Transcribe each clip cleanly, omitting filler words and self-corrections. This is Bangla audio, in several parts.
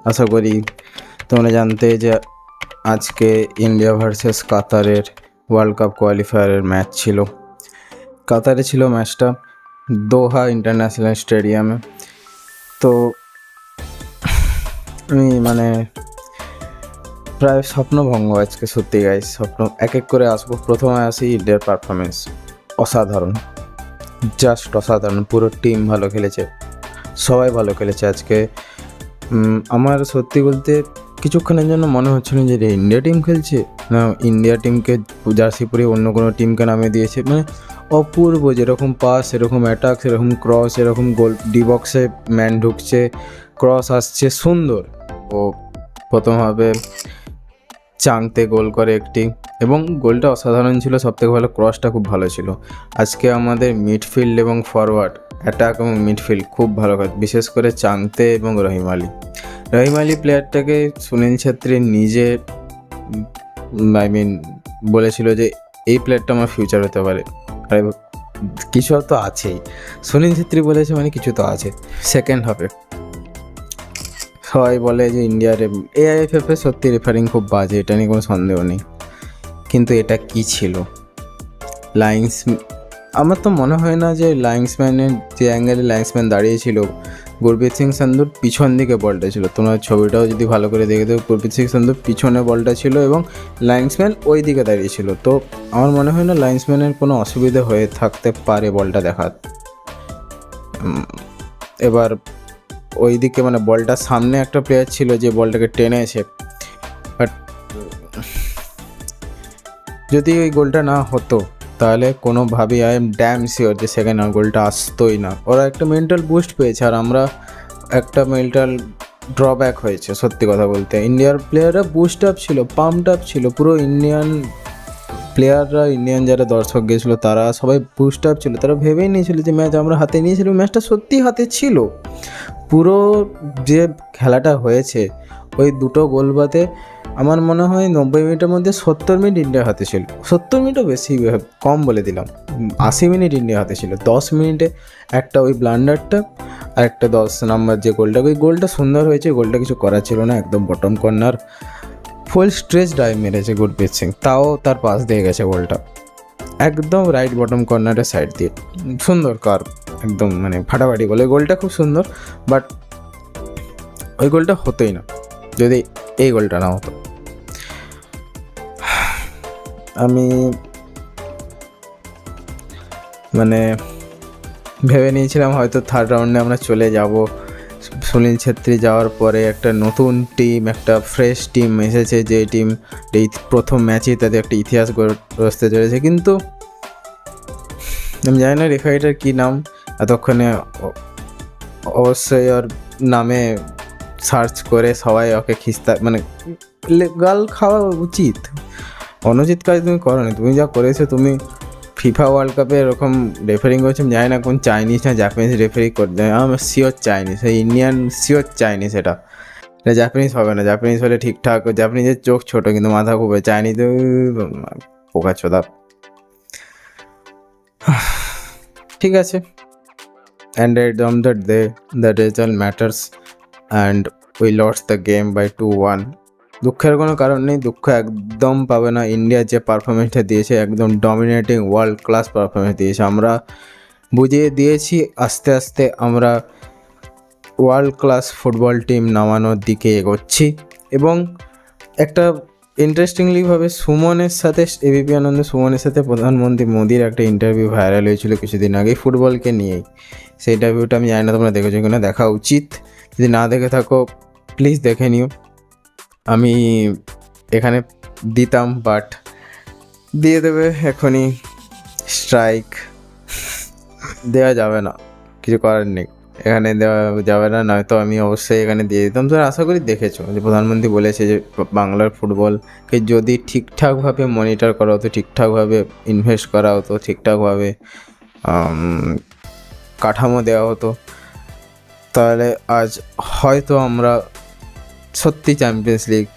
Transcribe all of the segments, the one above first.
আশা করি তোমরা জানতে যে আজকে ইন্ডিয়া ভার্সেস কাতারের ওয়ার্ল্ড কাপ কোয়ালিফায়ারের ম্যাচ ছিল। কাতারে ছিল ম্যাচটা, দোহা ইন্টারন্যাশনাল স্টেডিয়ামে। তো আমি প্রায় স্বপ্নভঙ্গ আজকে, সত্যি গাইস স্বপ্ন। এক এক করে আসবো। প্রথমে আসি ইন্ডিয়ার পারফরমেন্স, অসাধারণ, জাস্ট অসাধারণ। পুরো টিম ভালো খেলেছে, সবাই ভালো খেলেছে আজকে। আমার সত্যি বলতে কিছুক্ষণের জন্য মনে হচ্ছিল যে ইন্ডিয়া টিম খেলছে না, ইন্ডিয়া টিমকে জার্সি পরে অন্য কোনো টিমকে নামিয়ে দিয়েছে। অপূর্ব, যেরকম পাস সেরকম অ্যাটাক, সেরকম ক্রস, এরকম গোল, ডি বক্সে ম্যান ঢুকছে, ক্রস আসছে, সুন্দর। ও প্রথমভাবে চাংতে গোল করে একটি, এবং গোলটা অসাধারণ ছিল। সবথেকে ভালো ক্রসটা খুব ভালো ছিল। আজকে আমাদের মিডফিল্ড এবং ফরওয়ার্ড, অ্যাটাক এবং মিডফিল্ড খুব ভালো কাজ, বিশেষ করে চাংতে এবং রহিম আলী প্লেয়ারটাকে সুনীল ছেত্রী নিজে বলেছিল যে এই প্লেয়ারটা আমার ফিউচার হতে পারে। আরে কিছু তো আছেই, সুনীল ছেত্রী বলেছে মানে কিছু তো আছে। সেকেন্ড হাফে সবাই বলে যে ইন্ডিয়ার AIFF এর সত্যি রেফারিং খুব বাজে, এটা নিয়ে কোনো সন্দেহ নেই। কিন্তু এটা কি ছিল? আমার তো মনে হয় না যে লাইন্সম্যানের যে অ্যাঙ্গেলে লাইন্সম্যান দাঁড়িয়েছিল, গুরপ্রীত সিং সান্ধুর পিছন দিকে বলটা ছিল। তোমরা ছবিটাও যদি ভালো করে দেখে দেবো, গুরপ্রীত সিং সান্ধুর পিছনে বলটা ছিল এবং লাইন্সম্যান ওই দিকে দাঁড়িয়েছিল। তো আমার মনে হয় না লাইন্সম্যানের কোনো অসুবিধা হয়ে থাকতে পারে বলটা দেখার। এবার ওই দিকে বলটার সামনে একটা প্লেয়ার ছিল যে বলটাকে টেনেছে, বাট যদি ওই গোলটা না হতো তাহলে কোনোভাবেই আই এম ড্যাম শিওর যে সেকেন্ড গোলটা আসতোই না। ওরা একটা মেন্টাল বুস্ট পেয়েছে আর আমরা একটা মেন্টাল ড্রব্যাক হয়েছে। সত্যি কথা বলতে ইন্ডিয়ার প্লেয়াররা বুস্ট আপ ছিল, পাম্পড আপ ছিল। পুরো ইন্ডিয়ান প্লেয়াররা, ইন্ডিয়ান যারা দর্শক গেছিলো তারা সবাই বুস্ট আপ ছিল। তারা ভেবেই নিয়েছিল যে ম্যাচ আমরা হাতে নিয়েছিলাম। ম্যাচটা সত্যিই হাতে ছিল। পুরো যে খেলাটা হয়েছে ওই দুটো গোল বাদে আমার মনে হয় 90 মিনিটের মধ্যে 70 মিনিট ইন্ডিয়ার হাতে ছিল। 70 মিনিটও বেশি কম বলে দিলাম, 80 মিনিট ইন্ডিয়ার হাতে ছিল। 10 মিনিটে একটা ওই ব্লান্ডারটা আর একটা 10 নম্বর যে গোলটা, ওই গোলটা সুন্দর হয়েছে। গোলটা কিছু করার ছিল না, একদম বটম কর্নার, ফুল স্ট্রেচ ড্রাইভ মেরেছে গুরপ্রীত সিং, তাও তার পাশ দিয়ে গেছে গোলটা, একদম রাইট বটম কর্নারের সাইড দিয়ে। সুন্দর কার, একদম ফাটাফাটি গোল। ওই গোলটা খুব সুন্দর, বাট ওই গোলটা হতোই না যদি এই গোলটা না হতো। আমি ভেবে নিয়েছিলাম হয়তো থার্ড রাউন্ডে আমরা চলে যাব। সুনীল ছেত্রী যাওয়ার পরে একটা নতুন টিম, একটা ফ্রেশ টিম এসেছে, যে টিম এই প্রথম ম্যাচেই তাদের একটা ইতিহাস গড়তে চলেছে। কিন্তু আমি জানি না রেফারিটার কী নাম, এতক্ষণে অবশ্যই ওর নামে সার্চ করে সবাই ওকে খিস্তা গাল খাওয়া উচিত। অনুচিত কাজ তুমি করো না। তুমি যা করেছো, তুমি ফিফা ওয়ার্ল্ড কাপে এরকম রেফারিং করছো, আমি জানি না কোন চাইনিজ না জাপানিজ রেফারি করতে, আমার sure Chinese, Indian sure Chinese. এটা জাপানিজ হবে না। জাপানিজ হলে ঠিকঠাক, জাপানিজের চোখ ছোট কিন্তু মাথা খুব, চাইনিজ পোকা চোদা। ঠিক আছে, and at the end of the day the result matters and we lost the game by 2-1. দুঃখের কোনো কারণ নেই, দুঃখ একদম পাবে না। ইন্ডিয়া যে পারফরমেন্সটা দিয়েছে, একদম ডমিনেটিং ওয়ার্ল্ড ক্লাস পারফরমেন্স দিয়েছে। আমরা বুঝিয়ে দিয়েছি আস্তে আস্তে আমরা ওয়ার্ল্ড ক্লাস ফুটবল টিম নামানোর দিকে এগোচ্ছি। এবং একটা ইন্টারেস্টিংলিভাবে সুমনের সাথে, ABP আনন্দ সুমনের সাথে প্রধানমন্ত্রী মোদির একটা ইন্টারভিউ ভাইরাল হয়েছিল কিছুদিন আগে ফুটবলকে নিয়েই। সেই ইন্টারভিউটা আমি জানি না তোমরা দেখেছো কিনা, দেখা উচিত। যদি না দেখে থাকো প্লিজ দেখে নিও। আমি এখানে দিতাম, বাট দিয়ে দেবে এখনই স্ট্রাইক, দেওয়া যাবে না, কিছু করার নেই, এখানে দেওয়া যাবে না। নয়তো আমি অবশ্যই এখানে দিয়ে দিতাম। তো আশা করি দেখেছো যে প্রধানমন্ত্রী বলেছে যে বাংলার ফুটবলকে যদি ঠিকঠাকভাবে মনিটর করা হতো, ঠিকঠাকভাবে ইনভেস্ট করা হতো, ঠিকঠাকভাবে কাঠামো দেওয়া হতো, তাহলে আজ হয়তো আমরা সত্যি চ্যাম্পিয়ন্স লিগ,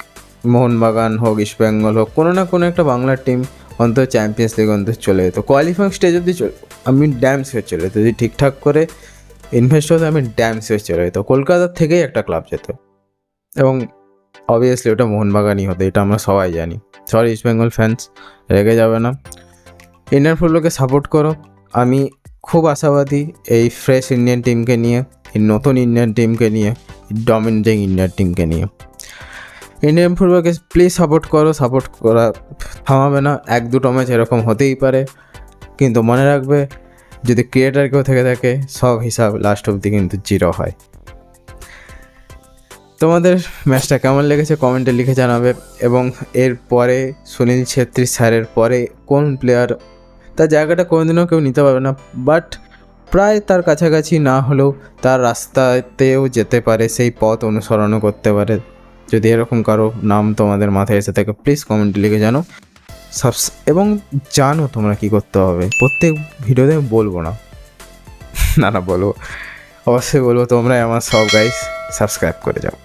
মোহনবাগান হোক, ইস্ট বেঙ্গল হোক, কোনো না কোনো একটা বাংলার টিম অন্তত চ্যাম্পিয়ন্স লিগ অন্তত চলে যেত, কোয়ালিফাইং স্টেজ অবধি আমি ড্যাম শিওর চলে যেত। যদি ঠিকঠাক করে ইনভেস্ট হতো আমি ড্যাম শিওর চলে যেত, কলকাতার থেকেই একটা ক্লাব যেত। এবং অবভিয়াসলি ওটা মোহনবাগানই হতো, এটা আমরা সবাই জানি। সরি ইস্ট বেঙ্গল ফ্যান্স, রেগে যাবে না। ইন্ডিয়ান ফুটবলকে সাপোর্ট করো। আমি খুব আশাবাদী এই ফ্রেশ ইন্ডিয়ান টিমকে নিয়ে, এই নতুন ইন্ডিয়ান টিমকে নিয়ে, ডমিনেটিং ইন্ডিয়ান টিমকে নিয়ে। ইন্ডিয়ান ফুটবলকে প্লিজ সাপোর্ট করো, সাপোর্ট করা থামাবে না। 1-2 ম্যাচ এরকম হতেই পারে, কিন্তু মনে রাখবে যদি ক্রিয়েটার কেউ থেকে থাকে সব হিসাব লাস্ট অবধি কিন্তু 0 হয়। তোমাদের ম্যাচটা কেমন লেগেছে কমেন্টে লিখে জানাবে। এবং এর পরে সুনীল ছেত্রী স্যারের পরে কোন প্লেয়ার তার জায়গাটা কোনোদিনও কেউ নিতে পারবে না, বাট প্রায় তার কাছাকাছি না হলেও তার রাস্তাতেও যেতে পারে, সেই পথ অনুসরণও করতে পারে। যদি এরকম কারো নাম তোমাদের মাথায় এসে থাকে প্লিজ কমেন্টে লিখে জানো। এবং জানো তোমরা কী করতে হবে। প্রত্যেক ভিডিওতে আমি বলবো না, না বলবো, অবশ্যই বলবো, তোমরাই আমার সব গাইস সাবস্ক্রাইব করে যাও।